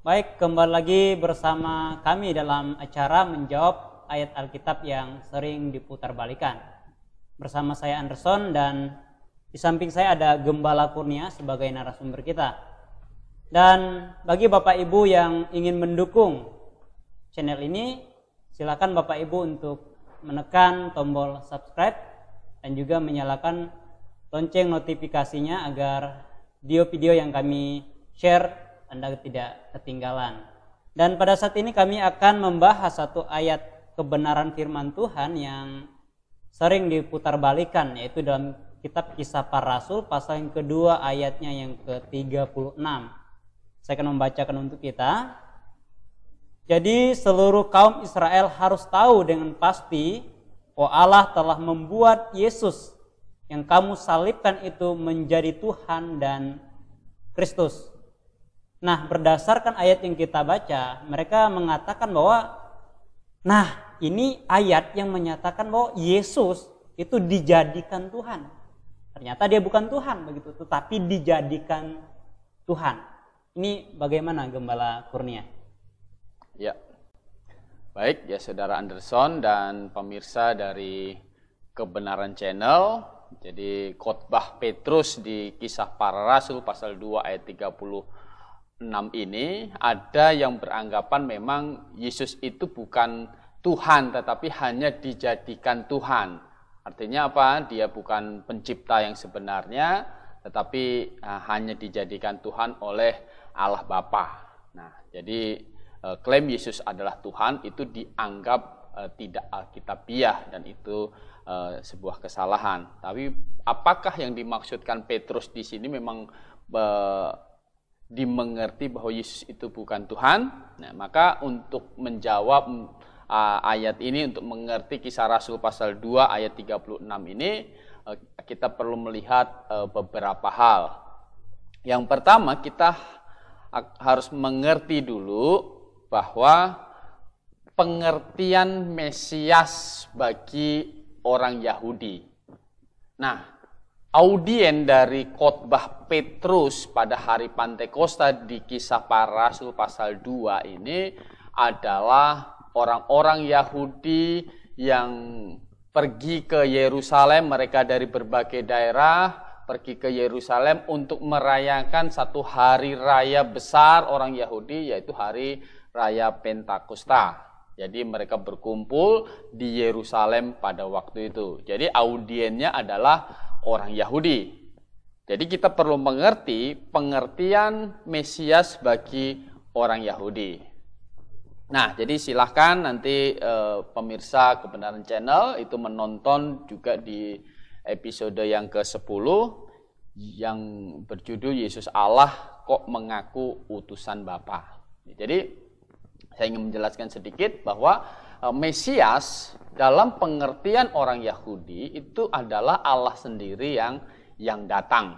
Baik, kembali lagi bersama kami dalam acara menjawab ayat Alkitab yang sering diputarbalikkan. Bersama saya Anderson dan di samping saya ada Gembala Kurnia sebagai narasumber kita. Dan bagi Bapak Ibu yang ingin mendukung channel ini, silakan Bapak Ibu untuk menekan tombol subscribe dan juga menyalakan lonceng notifikasinya agar video-video yang kami share Anda tidak ketinggalan. Dan pada saat ini kami akan membahas satu ayat kebenaran firman Tuhan yang sering diputarbalikkan, yaitu dalam kitab Kisah Para Rasul pasal yang kedua ayatnya yang ke-36. Saya akan membacakan untuk kita. Jadi seluruh kaum Israel harus tahu dengan pasti bahwa Allah telah membuat Yesus yang kamu salibkan itu menjadi Tuhan dan Kristus. Nah, berdasarkan ayat yang kita baca, mereka mengatakan bahwa ini ayat yang menyatakan bahwa Yesus itu dijadikan Tuhan. Ternyata dia bukan Tuhan begitu, tetapi dijadikan Tuhan. Ini bagaimana Gembala Kurnia? Ya. Baik, ya Saudara Anderson dan pemirsa dari Kebenaran Channel. Jadi khotbah Petrus di Kisah Para Rasul pasal 2 ayat 36 ini ada yang beranggapan memang Yesus itu bukan Tuhan tetapi hanya dijadikan Tuhan. Artinya apa? Dia bukan pencipta yang sebenarnya tetapi hanya dijadikan Tuhan oleh Allah Bapa. Nah, jadi klaim Yesus adalah Tuhan itu dianggap tidak alkitabiah dan itu sebuah kesalahan. Tapi apakah yang dimaksudkan Petrus di sini memang dimengerti bahwa Yesus itu bukan Tuhan? Nah, maka untuk menjawab ayat ini, untuk mengerti Kisah Rasul pasal 2 ayat 36 ini, kita perlu melihat beberapa hal. Yang pertama, kita harus mengerti dulu bahwa pengertian Mesias bagi orang Yahudi. Nah, audien dari khotbah Petrus pada hari Pantekosta di Kisah Para Rasul pasal 2 ini adalah orang-orang Yahudi yang pergi ke Yerusalem, mereka dari berbagai daerah pergi ke Yerusalem untuk merayakan satu hari raya besar orang Yahudi, yaitu hari raya Pentakosta. Jadi mereka berkumpul di Yerusalem pada waktu itu. Jadi audiennya adalah orang Yahudi. Jadi kita perlu mengerti pengertian Mesias bagi orang Yahudi. Nah, jadi silahkan nanti pemirsa Kebenaran Channel itu menonton juga di episode yang ke-10 yang berjudul Yesus Allah kok mengaku utusan Bapa. Jadi saya ingin menjelaskan sedikit bahwa Mesias dalam pengertian orang Yahudi itu adalah Allah sendiri yang datang.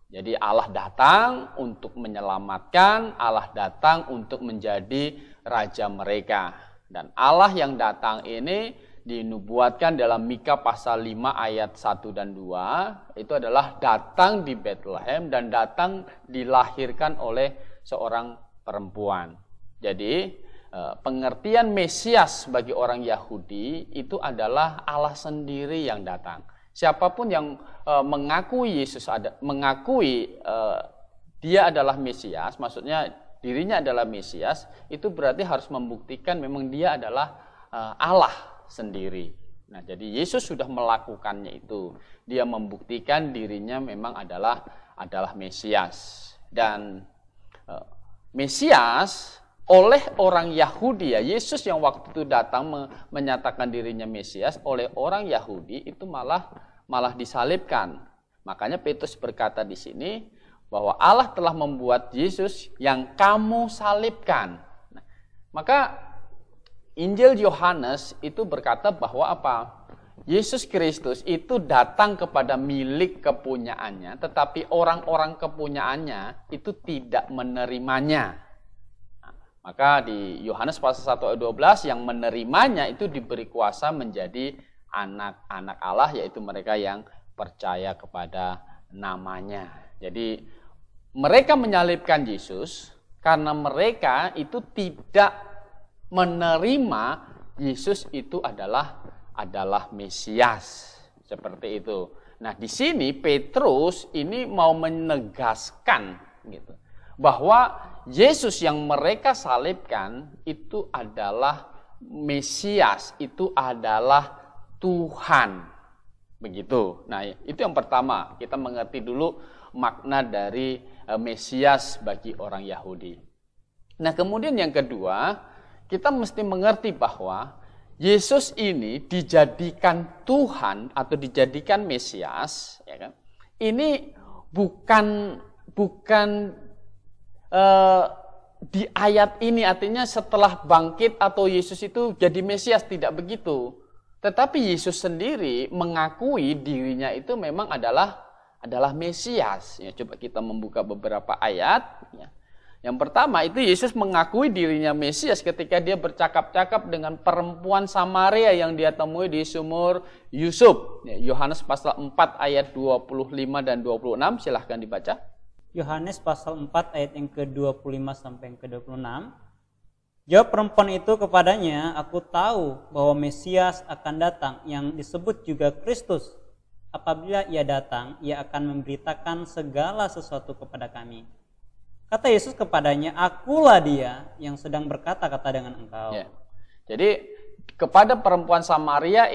Jadi Allah datang untuk menyelamatkan, Allah datang untuk menjadi raja mereka. Dan Allah yang datang ini dinubuatkan dalam Mika pasal 5 ayat 1 dan 2, itu adalah datang di Bethlehem dan datang dilahirkan oleh seorang perempuan. Jadi pengertian Mesias bagi orang Yahudi itu adalah Allah sendiri yang datang. Siapapun yang mengakui dia adalah Mesias, maksudnya dirinya adalah Mesias, itu berarti harus membuktikan memang dia adalah Allah sendiri. Nah, jadi Yesus sudah melakukannya itu. Dia membuktikan dirinya memang adalah Mesias. Dan Mesias oleh orang Yahudi, ya Yesus yang waktu itu datang menyatakan dirinya Mesias, oleh orang Yahudi itu malah disalibkan. Makanya Petrus berkata di sini bahwa Allah telah membuat Yesus yang kamu salibkan. Nah, maka Injil Yohanes itu berkata bahwa apa? Yesus Kristus itu datang kepada milik kepunyaannya, tetapi orang-orang kepunyaannya itu tidak menerimanya. Maka di Yohanes pasal 1 ayat 12 yang menerimanya itu diberi kuasa menjadi anak-anak Allah, yaitu mereka yang percaya kepada namanya. Jadi mereka menyalibkan Yesus, Karena mereka itu tidak menerima Yesus itu adalah Mesias. Seperti itu. Nah, di sini Petrus ini mau menegaskan gitu, bahwa Yesus yang mereka salibkan itu adalah Mesias, itu adalah Tuhan. Begitu. Nah, itu yang pertama, kita mengerti dulu makna dari Mesias bagi orang Yahudi. Nah, kemudian yang kedua, kita mesti mengerti bahwa Yesus ini dijadikan Tuhan atau dijadikan Mesias, ya kan? Ini bukan di ayat ini artinya setelah bangkit atau Yesus itu jadi Mesias, tidak begitu. Tetapi Yesus sendiri mengakui dirinya itu memang adalah Mesias. Ya, coba kita membuka beberapa ayat. Ya. Yang pertama itu Yesus mengakui dirinya Mesias ketika dia bercakap-cakap dengan perempuan Samaria yang dia temui di sumur Yusuf. Ya, Yohanes pasal 4 ayat 25 dan 26, silahkan dibaca. Yohanes pasal 4 ayat yang ke-25 sampai yang ke-26. Jawab perempuan itu kepadanya, "Aku tahu bahwa Mesias akan datang yang disebut juga Kristus. Apabila ia datang, ia akan memberitakan segala sesuatu kepada kami." Kata Yesus kepadanya, "Akulah dia yang sedang berkata-kata dengan engkau." Ya. Jadi kepada perempuan Samaria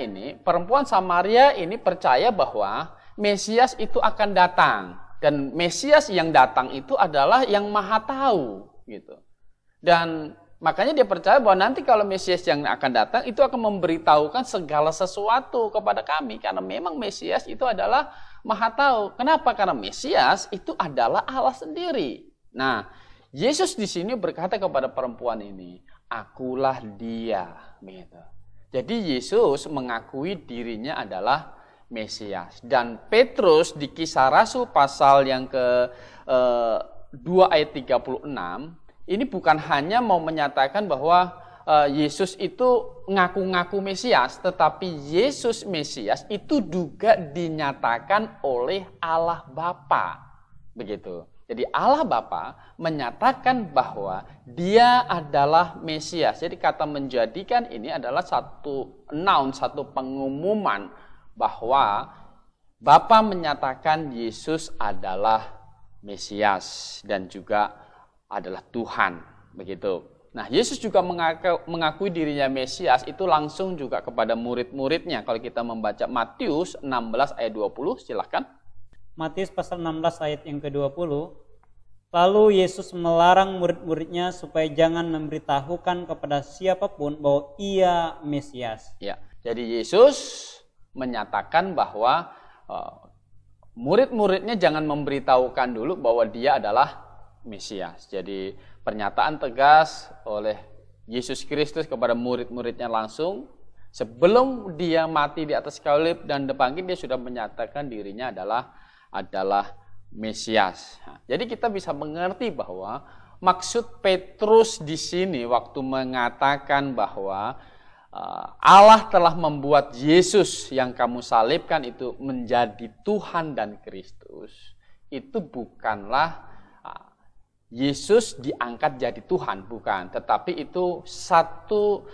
ini percaya bahwa Mesias itu akan datang. Dan Mesias yang datang itu adalah yang Maha Tahu gitu. Dan makanya dia percaya bahwa nanti kalau Mesias yang akan datang itu akan memberitahukan segala sesuatu kepada kami, karena memang Mesias itu adalah Maha Tahu. Kenapa? Karena Mesias itu adalah Allah sendiri. Nah, Yesus di sini berkata kepada perempuan ini, "Akulah dia." Gitu. Jadi Yesus mengakui dirinya adalah Mesias. Dan Petrus di Kisah Rasul pasal yang ke-2 ayat 36, ini bukan hanya mau menyatakan bahwa Yesus itu ngaku-ngaku Mesias, tetapi Yesus Mesias itu juga dinyatakan oleh Allah Bapa. Begitu. Jadi Allah Bapa menyatakan bahwa dia adalah Mesias. Jadi kata menjadikan ini adalah satu noun, satu pengumuman bahwa Bapa menyatakan Yesus adalah Mesias dan juga adalah Tuhan, begitu. Nah, Yesus juga mengakui dirinya Mesias itu langsung juga kepada murid-muridnya. Kalau kita membaca Matius 16 ayat 20, silahkan. Matius pasal 16 ayat yang ke-20. Lalu Yesus melarang murid-muridnya supaya jangan memberitahukan kepada siapapun bahwa ia Mesias. Ya, jadi Yesus menyatakan bahwa murid-muridnya jangan memberitahukan dulu bahwa dia adalah Mesias. Jadi pernyataan tegas oleh Yesus Kristus kepada murid-muridnya langsung sebelum dia mati di atas kayu salib dan bangkit, dia sudah menyatakan dirinya adalah Mesias. Jadi kita bisa mengerti bahwa maksud Petrus di sini waktu mengatakan bahwa Allah telah membuat Yesus yang kamu salibkan itu menjadi Tuhan dan Kristus, itu bukanlah Yesus diangkat jadi Tuhan, bukan. Tetapi itu satu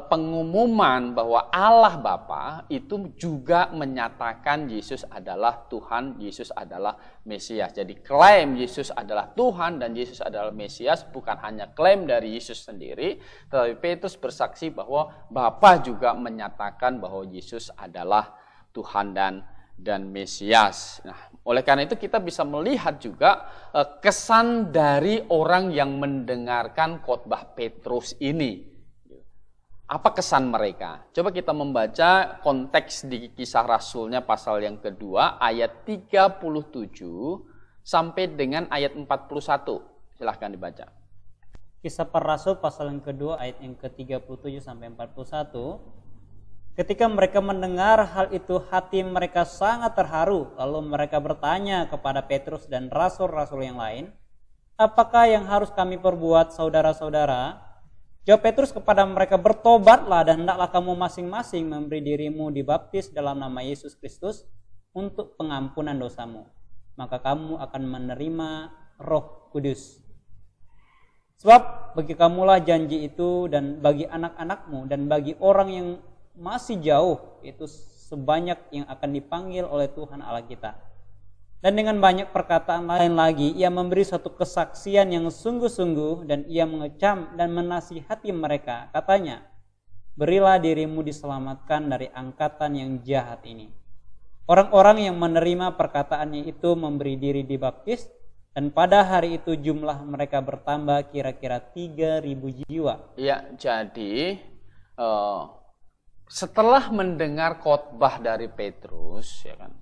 pengumuman bahwa Allah Bapa itu juga menyatakan Yesus adalah Tuhan, Yesus adalah Mesias. Jadi klaim Yesus adalah Tuhan dan Yesus adalah Mesias bukan hanya klaim dari Yesus sendiri, tetapi Petrus bersaksi bahwa Bapa juga menyatakan bahwa Yesus adalah Tuhan dan Mesias. Nah, oleh karena itu kita bisa melihat juga kesan dari orang yang mendengarkan khotbah Petrus ini. Apa kesan mereka? Coba kita membaca konteks di Kisah Rasulnya pasal yang kedua ayat 37 sampai dengan ayat 41. Silahkan dibaca. Kisah para Rasul pasal yang kedua ayat yang ke-37 sampai 41. Ketika mereka mendengar hal itu, hati mereka sangat terharu. Lalu mereka bertanya kepada Petrus dan rasul-rasul yang lain, "Apakah yang harus kami perbuat, saudara-saudara?" Jawab Petrus kepada mereka, "Bertobatlah dan hendaklah kamu masing-masing memberi dirimu dibaptis dalam nama Yesus Kristus untuk pengampunan dosamu. Maka kamu akan menerima Roh Kudus." Sebab bagi kamulah janji itu, dan bagi anak-anakmu, dan bagi orang yang masih jauh, itu sebanyak yang akan dipanggil oleh Tuhan Allah kita. Dan dengan banyak perkataan lain lagi, ia memberi satu kesaksian yang sungguh-sungguh, dan ia mengecam dan menasihati mereka. Katanya, berilah dirimu diselamatkan dari angkatan yang jahat ini. Orang-orang yang menerima perkataannya itu memberi diri dibaptis, dan pada hari itu jumlah mereka bertambah kira-kira 3.000 jiwa. Ya, jadi setelah mendengar khotbah dari Petrus, ya kan,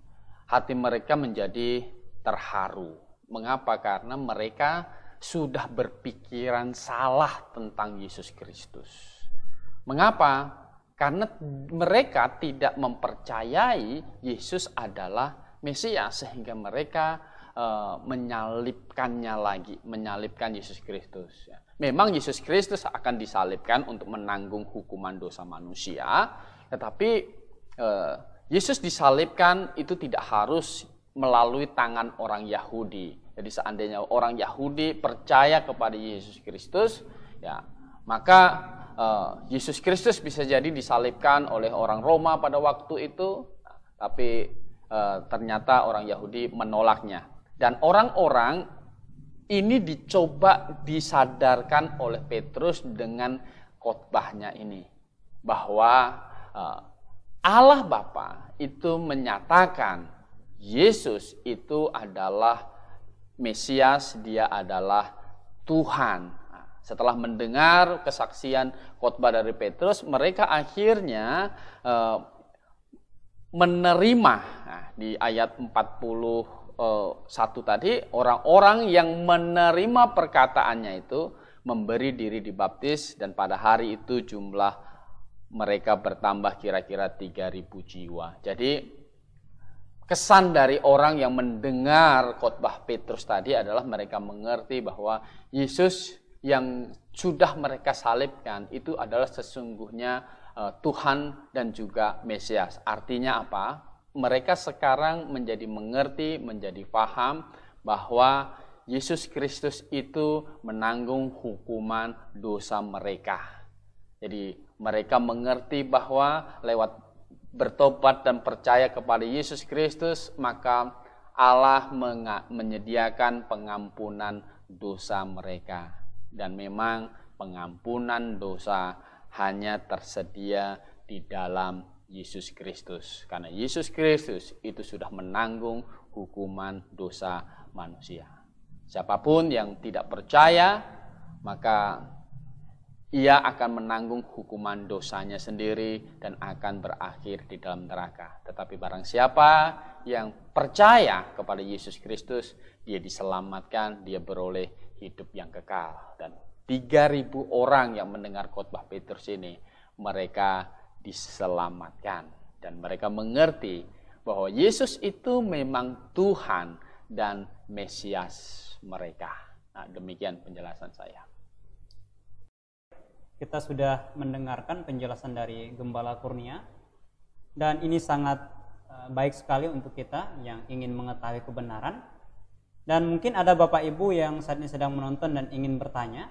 hati mereka menjadi terharu. Mengapa? Karena mereka sudah berpikiran salah tentang Yesus Kristus. Mengapa? Karena mereka tidak mempercayai Yesus adalah Mesias, sehingga mereka menyalibkan Yesus Kristus. Memang Yesus Kristus akan disalibkan untuk menanggung hukuman dosa manusia, tetapi Yesus disalibkan itu tidak harus melalui tangan orang Yahudi. Jadi seandainya orang Yahudi percaya kepada Yesus Kristus, ya maka Yesus Kristus bisa jadi disalibkan oleh orang Roma pada waktu itu, tapi ternyata orang Yahudi menolaknya. Dan orang-orang ini dicoba disadarkan oleh Petrus dengan khotbahnya ini, bahwa Allah Bapa itu menyatakan Yesus itu adalah Mesias, dia adalah Tuhan. Setelah mendengar kesaksian khotbah dari Petrus, mereka akhirnya menerima. Nah, di ayat 41 tadi, orang-orang yang menerima perkataannya itu memberi diri dibaptis, dan pada hari itu jumlah mereka bertambah kira-kira 3.000 jiwa. Jadi kesan dari orang yang mendengar khotbah Petrus tadi adalah mereka mengerti bahwa Yesus yang sudah mereka salibkan itu adalah sesungguhnya Tuhan dan juga Mesias. Artinya apa? Mereka sekarang menjadi mengerti, menjadi paham bahwa Yesus Kristus itu menanggung hukuman dosa mereka. Jadi mereka mengerti bahwa lewat bertobat dan percaya kepada Yesus Kristus, maka Allah menyediakan pengampunan dosa mereka. Dan memang pengampunan dosa hanya tersedia di dalam Yesus Kristus. Karena Yesus Kristus itu sudah menanggung hukuman dosa manusia. Siapapun yang tidak percaya, maka ia akan menanggung hukuman dosanya sendiri dan akan berakhir di dalam neraka. Tetapi barang siapa yang percaya kepada Yesus Kristus, dia diselamatkan, dia beroleh hidup yang kekal. Dan 3.000 orang yang mendengar khotbah Petrus ini, mereka diselamatkan. Dan mereka mengerti bahwa Yesus itu memang Tuhan dan Mesias mereka. Nah, demikian penjelasan saya. Kita sudah mendengarkan penjelasan dari Gembala Kurnia, dan ini sangat baik sekali untuk kita yang ingin mengetahui kebenaran. Dan mungkin ada Bapak Ibu yang saat ini sedang menonton dan ingin bertanya.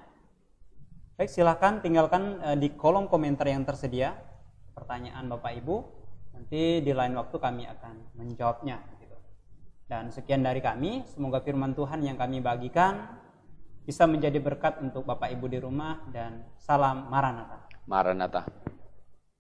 Baik, silahkan tinggalkan di kolom komentar yang tersedia pertanyaan Bapak Ibu. Nanti di lain waktu kami akan menjawabnya. Dan sekian dari kami, semoga firman Tuhan yang kami bagikan bisa menjadi berkat untuk Bapak Ibu di rumah, dan salam Maranatha. Maranatha.